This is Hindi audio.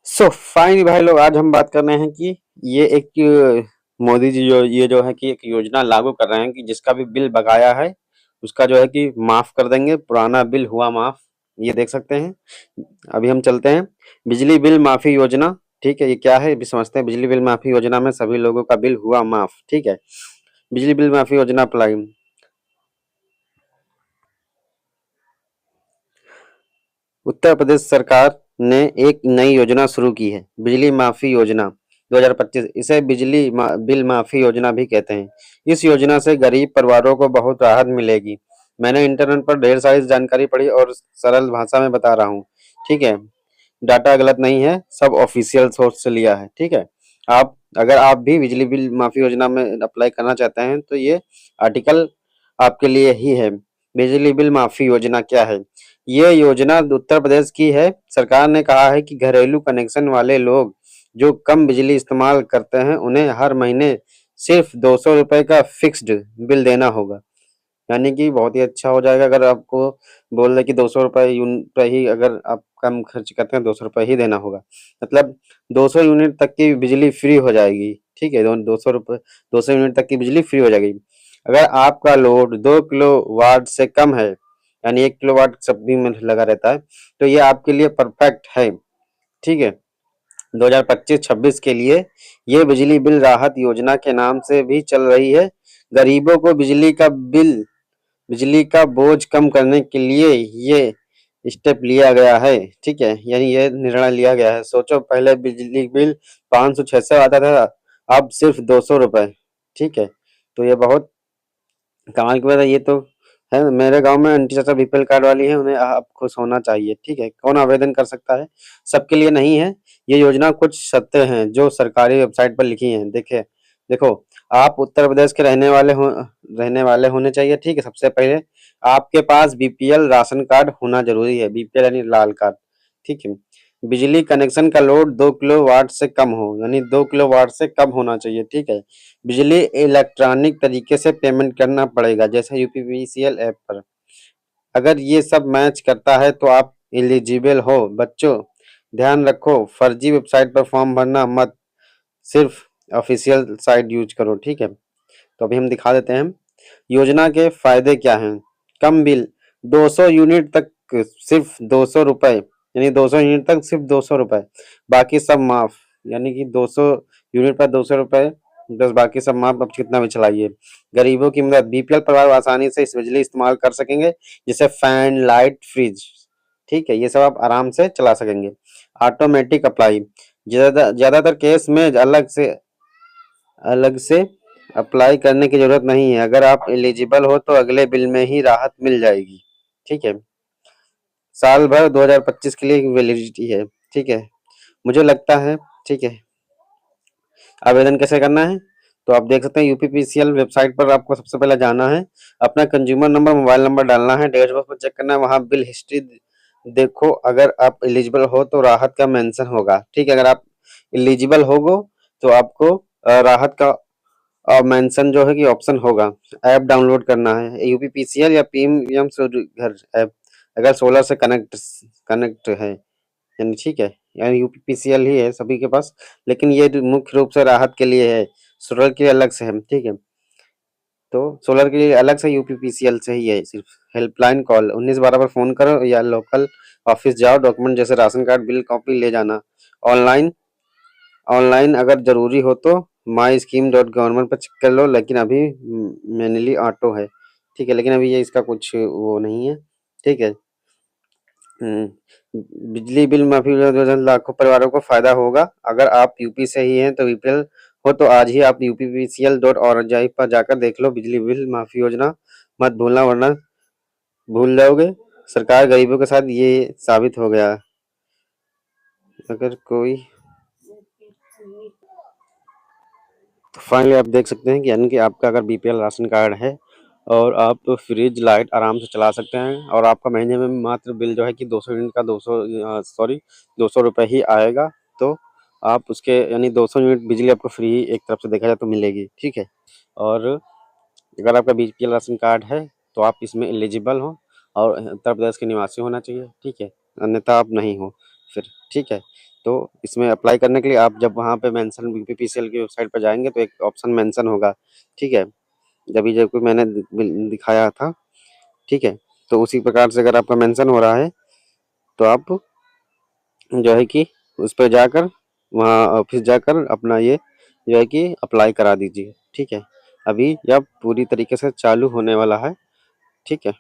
सो फाइन भाई लोग, आज हम बात कर रहे हैं कि ये एक मोदी जी जो है कि एक योजना लागू कर रहे हैं कि जिसका भी बिल बकाया है उसका जो है कि माफ कर देंगे। पुराना बिल हुआ माफ, ये देख सकते हैं। अभी हम चलते हैं बिजली बिल माफी योजना। ठीक है, ये क्या है अभी समझते हैं। बिजली बिल माफी योजना में सभी लोगों का बिल हुआ माफ। ठीक है, बिजली बिल माफी योजना अप्लाई। उत्तर प्रदेश सरकार ने एक नई योजना शुरू की है, बिजली माफी योजना 2025। इसे बिल माफी योजना भी कहते हैं। इस योजना से गरीब परिवारों को बहुत राहत मिलेगी। मैंने इंटरनेट पर ढेर सारी जानकारी पढ़ी और सरल भाषा में बता रहा हूँ। ठीक है, डाटा गलत नहीं है, सब ऑफिशियल सोर्स से लिया है। ठीक है, आप अगर आप भी बिजली बिल माफी योजना में अप्लाई करना चाहते हैं तो ये आर्टिकल आपके लिए ही है। बिजली बिल माफी योजना क्या है? ये योजना उत्तर प्रदेश की है। सरकार ने कहा है कि घरेलू कनेक्शन वाले लोग जो कम बिजली इस्तेमाल करते हैं उन्हें हर महीने सिर्फ 200 रुपए का फिक्स्ड बिल देना होगा। यानी कि बहुत ही अच्छा हो जाएगा। अगर आपको बोल रहे कि 200 रुपए यूनिट पे ही अगर आप कम खर्च करते हैं 200 रुपए ही देना होगा, मतलब 200 यूनिट तक की बिजली फ्री हो जाएगी। ठीक है, 200 यूनिट तक की बिजली फ्री हो जाएगी। अगर आपका लोड 2 किलोवाट से कम है, यानी 1 किलोवाट सभी में लगा रहता है, तो ये आपके लिए परफेक्ट है। ठीक है, 2025-26 के लिए ये बिजली बिल राहत योजना के नाम से भी चल रही है। गरीबों को बिजली का बोझ कम करने के लिए ये स्टेप लिया गया है। ठीक है, यानी ये निर्णय लिया गया है। सोचो, पहले बिजली बिल 500-600 आता था, अब सिर्फ 200 रुपए। ठीक है, तो ये बहुत कमाल की बात है। ये तो है, मेरे गांव में आंटी चाचा बीपीएल कार्ड वाली है, उन्हें आप खुश होना चाहिए। ठीक है, कौन आवेदन कर सकता है? सबके लिए नहीं है ये योजना। कुछ शर्तें हैं जो सरकारी वेबसाइट पर लिखी हैं। देखे देखो, आप उत्तर प्रदेश के रहने वाले होने चाहिए। ठीक है, सबसे पहले आपके पास बीपीएल राशन कार्ड होना जरूरी है। बीपीएल यानी लाल कार्ड। ठीक है, बिजली कनेक्शन का लोड 2 किलोवाट से कम हो, यानी 2 किलोवाट से कम होना चाहिए। ठीक है, बिजली इलेक्ट्रॉनिक तरीके से पेमेंट करना पड़ेगा, जैसे यूपीपीसीएल ऐप पर। अगर ये सब मैच करता है तो आप एलिजिबल हो। बच्चों, ध्यान रखो, फर्जी वेबसाइट पर फॉर्म भरना मत, सिर्फ ऑफिशियल साइट यूज करो। ठीक है, तो अभी हम दिखा देते हैं योजना के फायदे क्या हैं। कम बिल, 200 यूनिट तक सिर्फ 200 रुपए, यानी 200 यूनिट तक सिर्फ 200 रुपए, बाकी सब माफ। यानी कि 200 यूनिट पर 200 रुपए, बस बाकी सब माफ। अब कितना भी चलाइए। गरीबों की मदद, बीपीएल परिवार आसानी से इस बिजली इस्तेमाल कर सकेंगे, जैसे फैन, लाइट, फ्रिज। ठीक है, ये सब आप आराम से चला सकेंगे। ऑटोमेटिक अप्लाई, ज्यादातर केस में अलग से अप्लाई करने की जरूरत नहीं है। अगर आप एलिजिबल हो तो अगले बिल में ही राहत मिल जाएगी। ठीक है, साल भर 2025 के लिए वैलिडिटी है। ठीक है, मुझे लगता है। ठीक है, आवेदन कैसे करना है तो आप देख सकते हैं। यूपीपीसीएल वेबसाइट पर आपको सबसे पहले जाना है, अपना कंज्यूमर नंबर, मोबाइल नंबर डालना है, डैशबोर्ड पर चेक करना है, वहां बिल हिस्ट्री देखो। अगर आप एलिजिबल हो तो राहत का मेंशन होगा। ठीक है, अगर आप एलिजिबल होगो तो आपको राहत का मेंशन जो है कि ऑप्शन होगा। ऐप डाउनलोड करना है, यूपीपीसीएल या पीएम सूर्य घर ऐप, अगर सोलर से कनेक्ट है, यानी ठीक है, यानी यूपीपीसीएल ही है सभी के पास, लेकिन ये मुख्य रूप से राहत के लिए है, सोलर के लिए अलग से है। ठीक है, तो सोलर के लिए अलग से यूपीपीसीएल से ही है। सिर्फ हेल्पलाइन कॉल 1912 पर फोन करो या लोकल ऑफिस जाओ, डॉक्यूमेंट जैसे राशन कार्ड, बिल कॉपी ले जाना। ऑनलाइन ऑनलाइन अगर जरूरी हो तो माई स्कीम डॉट गवर्नमेंट पर चेक कर लो, लेकिन अभी मैनुअली ऑटो है। ठीक है, लेकिन अभी ये इसका कुछ वो नहीं है। ठीक है, बिजली बिल माफी योजना लाखों परिवारों को फायदा होगा। अगर आप यूपी से ही हैं तो बीपीएल हो तो आज ही आप यूपीपीसीएल.org पर जाकर देख लो बिजली बिल माफी योजना। मत भूलना, वरना भूल जाओगे। सरकार गरीबों के साथ ये साबित हो गया। अगर कोई तो फाइनली आप देख सकते हैं कि यानी कि आपका अगर बीपीएल राशन कार्ड है और आप तो फ्रिज, लाइट आराम से चला सकते हैं, और आपका महीने में मात्र बिल जो है कि 200 यूनिट का 200 रुपये ही आएगा। तो आप उसके यानी 200 यूनिट बिजली आपको फ्री एक तरफ से देखा जाए तो मिलेगी। ठीक है, और अगर आपका बीपीएल राशन कार्ड है तो आप इसमें एलिजिबल हो और उत्तर प्रदेश के निवासी होना चाहिए। ठीक है, अन्यथा आप नहीं हो। फिर, ठीक है। तो इसमें अप्लाई करने के लिए आप जब वहाँ पे मेंशन बीपीसीएल की वेबसाइट पर जाएँगे तो एक ऑप्शन मेंशन होगा, ठीक है। अभी जो कि मैंने दिखाया था, ठीक है। तो उसी प्रकार से अगर आपका मेंशन हो रहा है तो आप जो है कि उस पे जाकर वहाँ ऑफिस जाकर अपना ये जो है कि अप्लाई करा दीजिए, ठीक है। अभी यह पूरी तरीके से चालू होने वाला है, ठीक है।